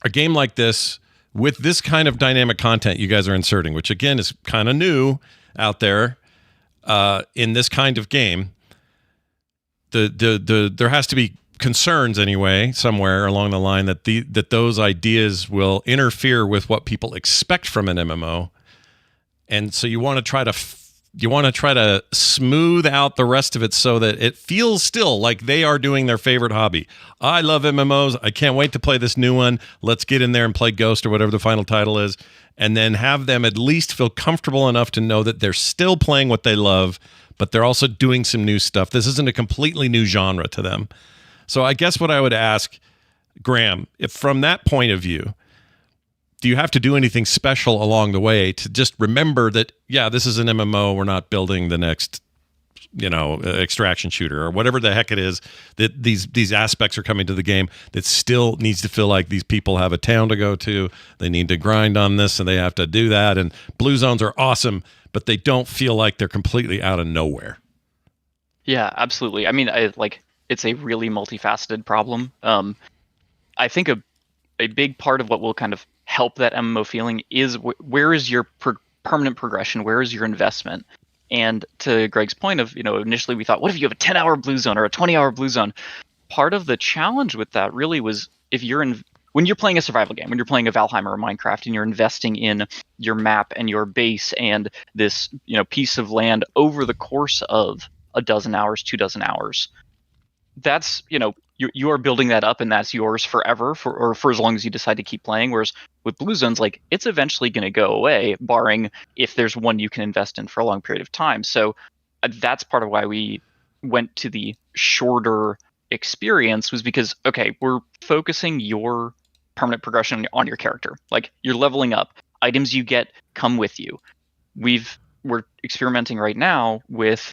a game like this with this kind of dynamic content you guys are inserting, which again is kind of new out there in this kind of game, there has to be concerns anyway somewhere along the line that those ideas will interfere with what people expect from an MMO, and so you want to try to smooth out the rest of it so that it feels still like they are doing their favorite hobby. I love MMOs. I can't wait to play this new one. Let's get in there and play Ghost or whatever the final title is, and then have them at least feel comfortable enough to know that they're still playing what they love, but they're also doing some new stuff. This isn't a completely new genre to them. So I guess what I would ask, Graham, if from that point of view, do you have to do anything special along the way to just remember that, yeah, this is an MMO. We're not building the next, extraction shooter or whatever the heck it is, that these aspects are coming to the game that still needs to feel like these people have a town to go to. They need to grind on this and they have to do that. And blue zones are awesome, but they don't feel like they're completely out of nowhere. Yeah, absolutely. I mean, it's a really multifaceted problem. I think a big part of what will kind of help that MMO feeling is where is your permanent progression? Where is your investment? And to Greg's point of, initially we thought, what if you have a 10-hour blue zone or a 20-hour blue zone? Part of the challenge with that really was when you're playing a survival game, when you're playing a Valheim or a Minecraft and you're investing in your map and your base and this, piece of land over the course of a dozen hours, 24 hours, that's, you are building that up and that's yours forever for as long as you decide to keep playing. Whereas with blue zones, it's eventually going to go away, barring if there's one you can invest in for a long period of time. So that's part of why we went to the shorter experience, was because, okay, we're focusing your permanent progression on your character. You're leveling up. Items you get come with you. We're experimenting right now with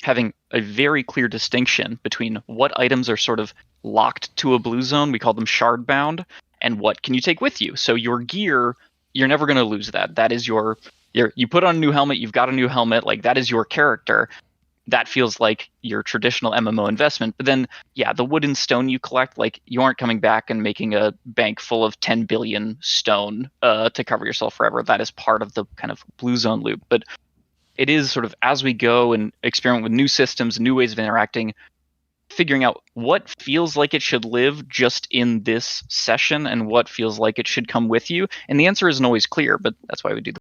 having a very clear distinction between what items are sort of locked to a blue zone, we call them shard bound, and what can you take with you. So your gear, you're never going to lose that. That is you put on a new helmet, you've got a new helmet, that is your character. That feels like your traditional MMO investment. But then, yeah, the wood and stone you collect, you aren't coming back and making a bank full of 10 billion stone to cover yourself forever. That is part of the kind of blue zone loop. But it is sort of, as we go and experiment with new systems, new ways of interacting, figuring out what feels like it should live just in this session and what feels like it should come with you. And the answer isn't always clear, but that's why we do